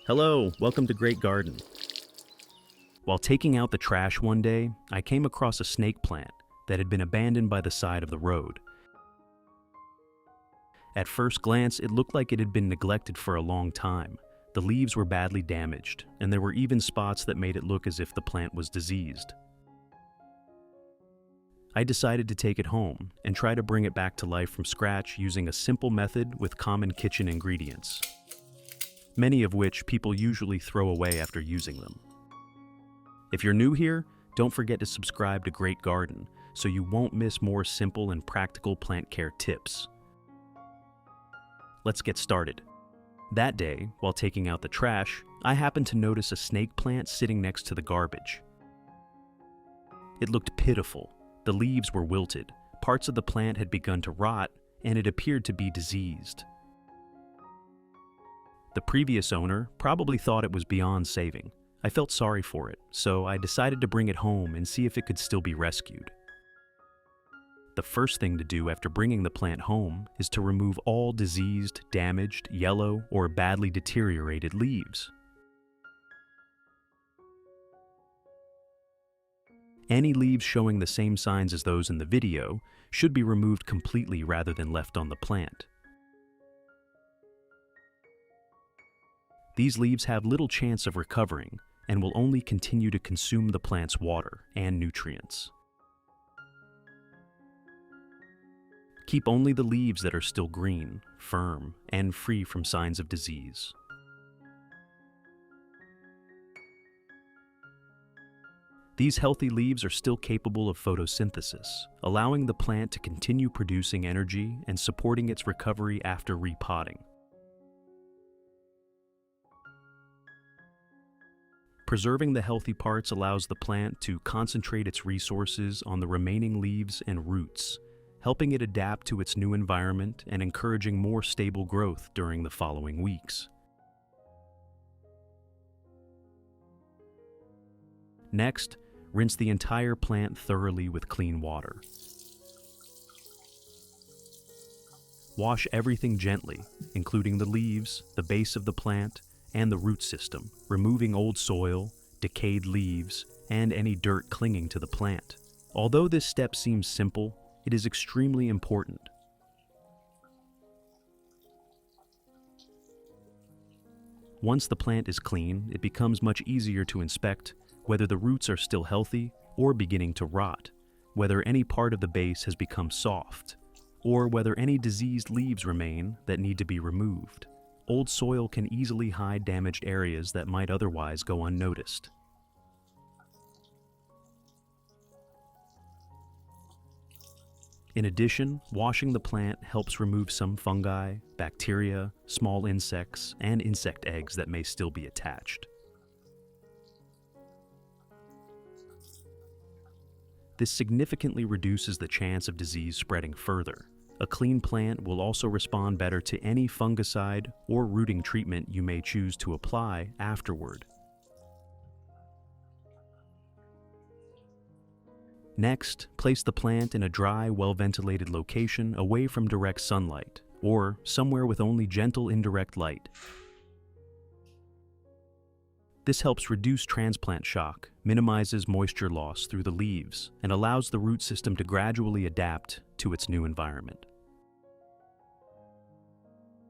Hello, welcome to Great Garden. While taking out the trash one day, I came across a snake plant that had been abandoned by the side of the road. At first glance, it looked like it had been neglected for a long time. The leaves were badly damaged, and there were even spots that made it look as if the plant was diseased. I decided to take it home and try to bring it back to life from scratch using a simple method with common kitchen ingredients, many of which people usually throw away after using them. If you're new here, don't forget to subscribe to Great Garden so you won't miss more simple and practical plant care tips. Let's get started. That day, while taking out the trash, I happened to notice a snake plant sitting next to the garbage. It looked pitiful. The leaves were wilted, parts of the plant had begun to rot, and it appeared to be diseased. The previous owner probably thought it was beyond saving. I felt sorry for it, so I decided to bring it home and see if it could still be rescued. The first thing to do after bringing the plant home is to remove all diseased, damaged, yellow, or badly deteriorated leaves. Any leaves showing the same signs as those in the video should be removed completely rather than left on the plant. These leaves have little chance of recovering and will only continue to consume the plant's water and nutrients. Keep only the leaves that are still green, firm, and free from signs of disease. These healthy leaves are still capable of photosynthesis, allowing the plant to continue producing energy and supporting its recovery after repotting. Preserving the healthy parts allows the plant to concentrate its resources on the remaining leaves and roots, helping it adapt to its new environment and encouraging more stable growth during the following weeks. Next, rinse the entire plant thoroughly with clean water. Wash everything gently, including the leaves, the base of the plant, and the root system, removing old soil, decayed leaves, and any dirt clinging to the plant. Although this step seems simple, it is extremely important. Once the plant is clean, it becomes much easier to inspect whether the roots are still healthy or beginning to rot, whether any part of the base has become soft, or whether any diseased leaves remain that need to be removed. Old soil can easily hide damaged areas that might otherwise go unnoticed. In addition, washing the plant helps remove some fungi, bacteria, small insects, and insect eggs that may still be attached. This significantly reduces the chance of disease spreading further. A clean plant will also respond better to any fungicide or rooting treatment you may choose to apply afterward. Next, place the plant in a dry, well-ventilated location away from direct sunlight, or somewhere with only gentle indirect light. This helps reduce transplant shock, minimizes moisture loss through the leaves, and allows the root system to gradually adapt to its new environment.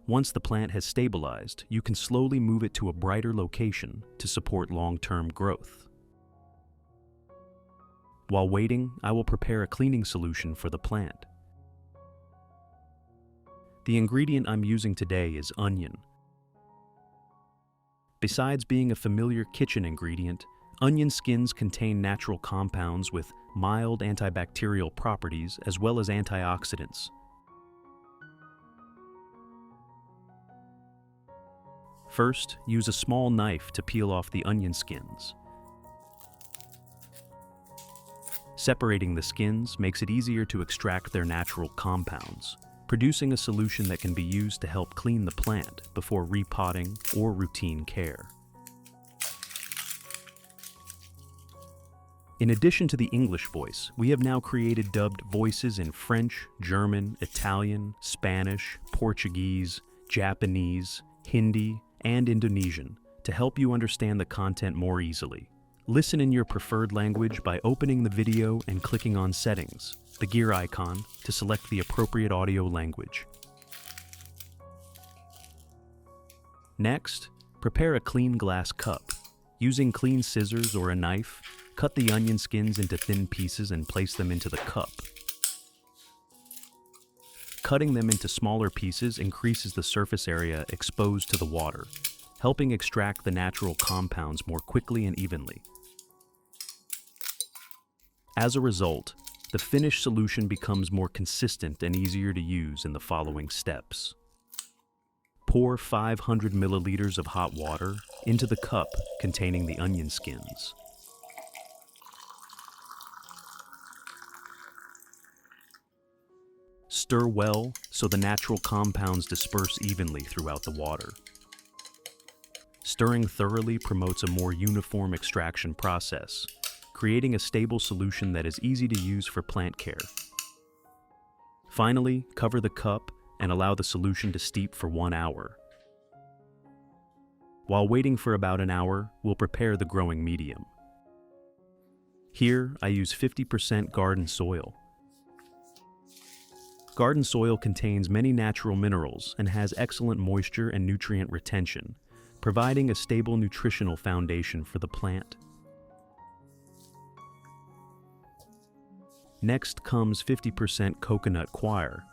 Once the plant has stabilized, you can slowly move it to a brighter location to support long-term growth. While waiting, I will prepare a cleaning solution for the plant. The ingredient I'm using today is onion. Besides being a familiar kitchen ingredient, onion skins contain natural compounds with mild antibacterial properties as well as antioxidants. First, use a small knife to peel off the onion skins. Separating the skins makes it easier to extract their natural compounds, producing a solution that can be used to help clean the plant before repotting or routine care. In addition to the English voice, we have now created dubbed voices in French, German, Italian, Spanish, Portuguese, Japanese, Hindi, and Indonesian to help you understand the content more easily. Listen in your preferred language by opening the video and clicking on Settings, the gear icon, to select the appropriate audio language. Next, prepare a clean glass cup. Using clean scissors or a knife, cut the onion skins into thin pieces and place them into the cup. Cutting them into smaller pieces increases the surface area exposed to the water, helping extract the natural compounds more quickly and evenly. As a result, the finished solution becomes more consistent and easier to use in the following steps. Pour 500 milliliters of hot water into the cup containing the onion skins. Stir well so the natural compounds disperse evenly throughout the water. Stirring thoroughly promotes a more uniform extraction process, creating a stable solution that is easy to use for plant care. Finally, cover the cup and allow the solution to steep for 1 hour. While waiting for about an hour, we'll prepare the growing medium. Here, I use 50% garden soil. Garden soil contains many natural minerals and has excellent moisture and nutrient retention, providing a stable nutritional foundation for the plant. Next comes 50% coconut coir.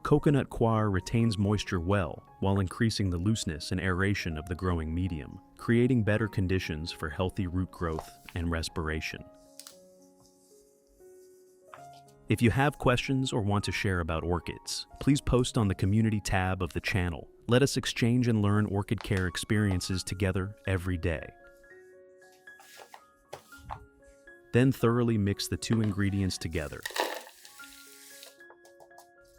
Coconut coir retains moisture well while increasing the looseness and aeration of the growing medium, creating better conditions for healthy root growth and respiration. If you have questions or want to share about orchids, please post on the community tab of the channel. Let us exchange and learn orchid care experiences together every day. Then thoroughly mix the two ingredients together.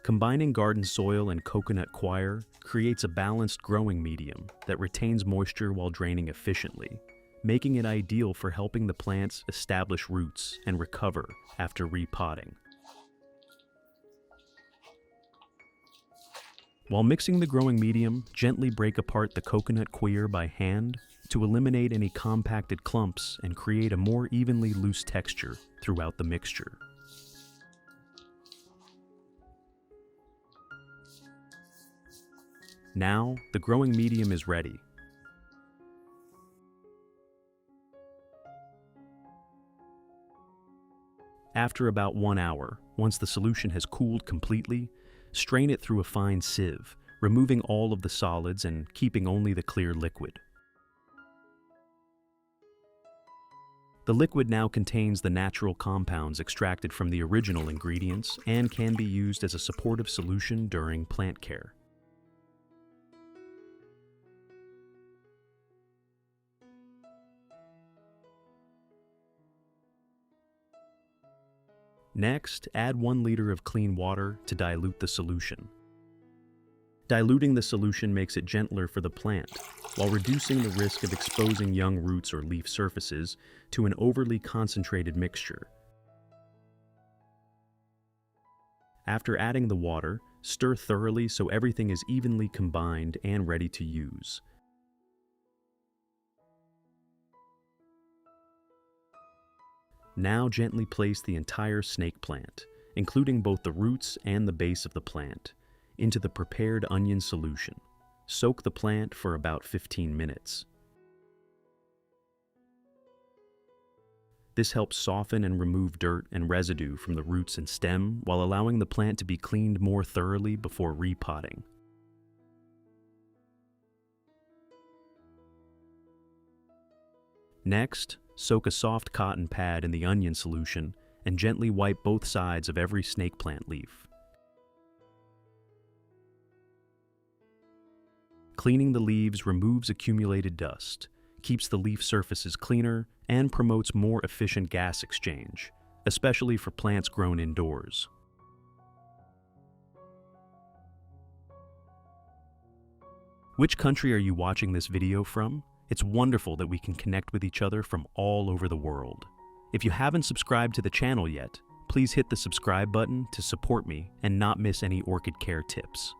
Combining garden soil and coconut coir creates a balanced growing medium that retains moisture while draining efficiently, making it ideal for helping the plants establish roots and recover after repotting. While mixing the growing medium, gently break apart the coconut coir by hand to eliminate any compacted clumps and create a more evenly loose texture throughout the mixture. Now, the growing medium is ready. After about 1 hour, once the solution has cooled completely, strain it through a fine sieve, removing all of the solids and keeping only the clear liquid. The liquid now contains the natural compounds extracted from the original ingredients and can be used as a supportive solution during plant care. Next, add 1 liter of clean water to dilute the solution. Diluting the solution makes it gentler for the plant, while reducing the risk of exposing young roots or leaf surfaces to an overly concentrated mixture. After adding the water, stir thoroughly so everything is evenly combined and ready to use. Now gently place the entire snake plant, including both the roots and the base of the plant, into the prepared onion solution. Soak the plant for about 15 minutes. This helps soften and remove dirt and residue from the roots and stem while allowing the plant to be cleaned more thoroughly before repotting. Next, soak a soft cotton pad in the onion solution and gently wipe both sides of every snake plant leaf. Cleaning the leaves removes accumulated dust, keeps the leaf surfaces cleaner, and promotes more efficient gas exchange, especially for plants grown indoors. Which country are you watching this video from? It's wonderful that we can connect with each other from all over the world. If you haven't subscribed to the channel yet, please hit the subscribe button to support me and not miss any orchid care tips.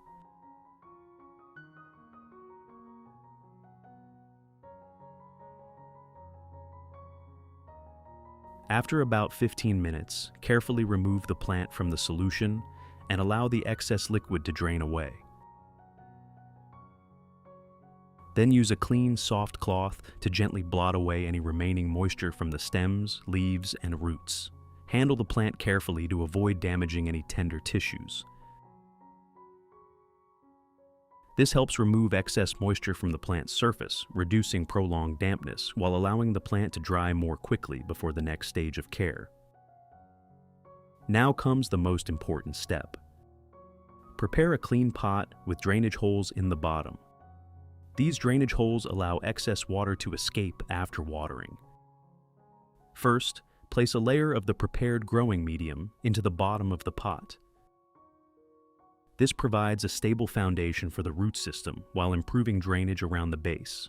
After about 15 minutes, carefully remove the plant from the solution and allow the excess liquid to drain away. Then use a clean, soft cloth to gently blot away any remaining moisture from the stems, leaves, and roots. Handle the plant carefully to avoid damaging any tender tissues. This helps remove excess moisture from the plant's surface, reducing prolonged dampness while allowing the plant to dry more quickly before the next stage of care. Now comes the most important step. Prepare a clean pot with drainage holes in the bottom. These drainage holes allow excess water to escape after watering. First, place a layer of the prepared growing medium into the bottom of the pot. This provides a stable foundation for the root system while improving drainage around the base.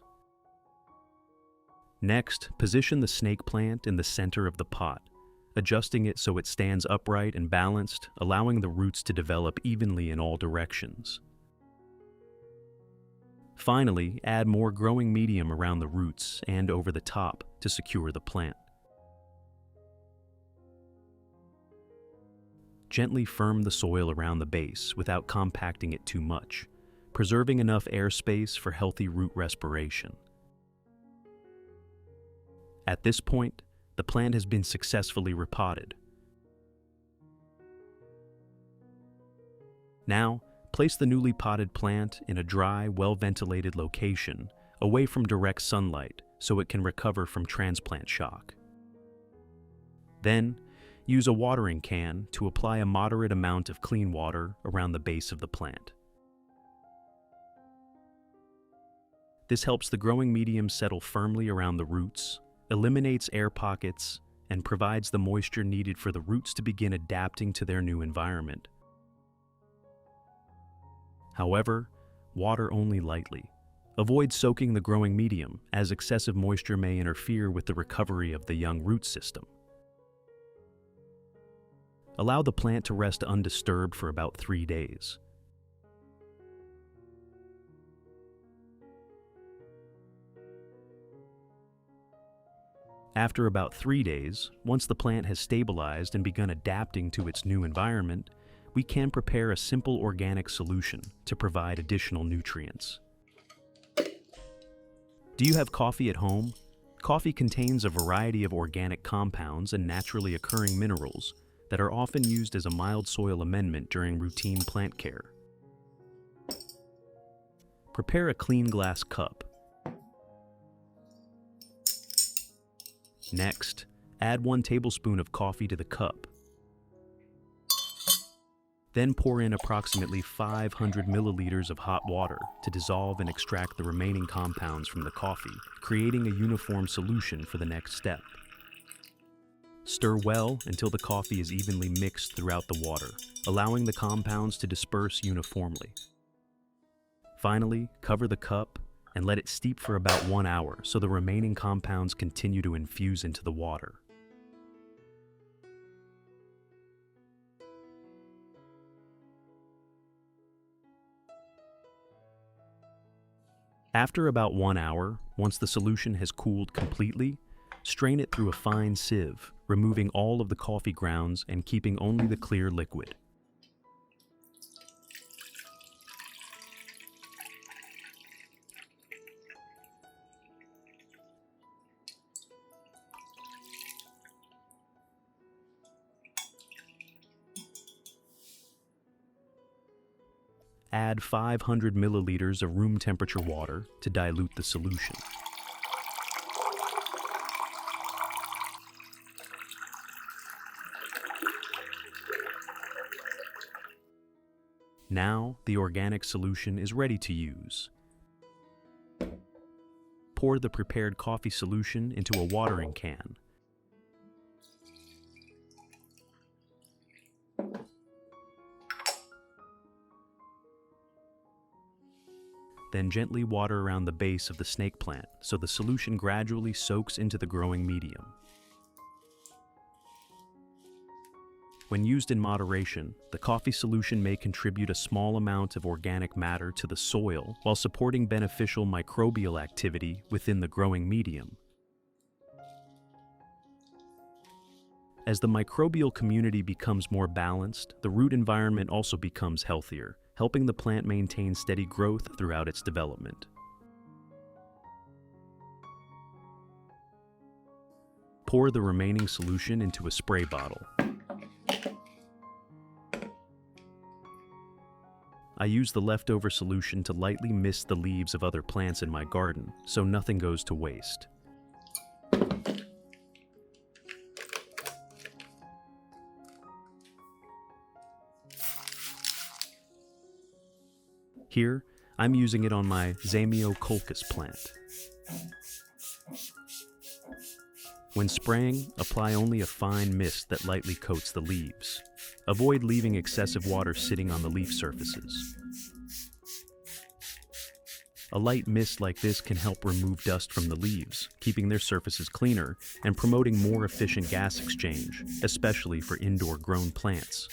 Next, position the snake plant in the center of the pot, adjusting it so it stands upright and balanced, allowing the roots to develop evenly in all directions. Finally, add more growing medium around the roots and over the top to secure the plant. Gently firm the soil around the base without compacting it too much, preserving enough airspace for healthy root respiration. At this point, the plant has been successfully repotted. Now, place the newly potted plant in a dry, well-ventilated location away from direct sunlight so it can recover from transplant shock. Then, use a watering can to apply a moderate amount of clean water around the base of the plant. This helps the growing medium settle firmly around the roots, eliminates air pockets, and provides the moisture needed for the roots to begin adapting to their new environment. However, water only lightly. Avoid soaking the growing medium, as excessive moisture may interfere with the recovery of the young root system. Allow the plant to rest undisturbed for about 3 days. After about 3 days, once the plant has stabilized and begun adapting to its new environment, we can prepare a simple organic solution to provide additional nutrients. Do you have coffee at home? Coffee contains a variety of organic compounds and naturally occurring minerals that are often used as a mild soil amendment during routine plant care. Prepare a clean glass cup. Next, add 1 tablespoon of coffee to the cup. Then pour in approximately 500 milliliters of hot water to dissolve and extract the remaining compounds from the coffee, creating a uniform solution for the next step. Stir well until the coffee is evenly mixed throughout the water, allowing the compounds to disperse uniformly. Finally, cover the cup and let it steep for about 1 hour so the remaining compounds continue to infuse into the water. After about 1 hour, once the solution has cooled completely, strain it through a fine sieve, removing all of the coffee grounds and keeping only the clear liquid. Add 500 milliliters of room temperature water to dilute the solution. Now, the organic solution is ready to use. Pour the prepared coffee solution into a watering can. Then gently water around the base of the snake plant so the solution gradually soaks into the growing medium. When used in moderation, the coffee solution may contribute a small amount of organic matter to the soil while supporting beneficial microbial activity within the growing medium. As the microbial community becomes more balanced, the root environment also becomes healthier, helping the plant maintain steady growth throughout its development. Pour the remaining solution into a spray bottle. I use the leftover solution to lightly mist the leaves of other plants in my garden, so nothing goes to waste. Here, I'm using it on my Zamioculcas plant. When spraying, apply only a fine mist that lightly coats the leaves. Avoid leaving excessive water sitting on the leaf surfaces. A light mist like this can help remove dust from the leaves, keeping their surfaces cleaner and promoting more efficient gas exchange, especially for indoor-grown plants.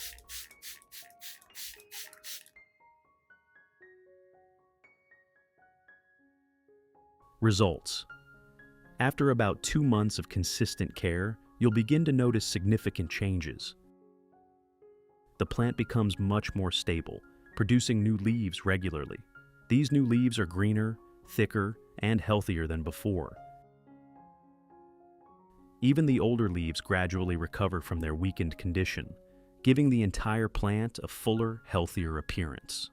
Results. After about 2 months of consistent care, you'll begin to notice significant changes. The plant becomes much more stable, producing new leaves regularly. These new leaves are greener, thicker, and healthier than before. Even the older leaves gradually recover from their weakened condition, giving the entire plant a fuller, healthier appearance.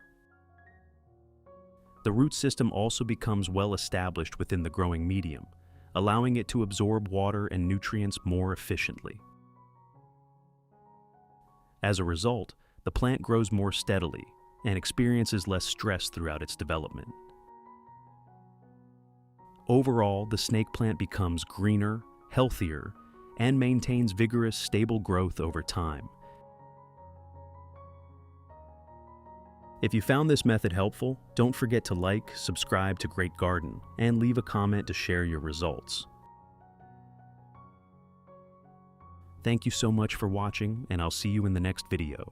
The root system also becomes well established within the growing medium, allowing it to absorb water and nutrients more efficiently. As a result, the plant grows more steadily and experiences less stress throughout its development. Overall, the snake plant becomes greener, healthier, and maintains vigorous, stable growth over time. If you found this method helpful, don't forget to like, subscribe to Great Garden, and leave a comment to share your results. Thank you so much for watching, and I'll see you in the next video.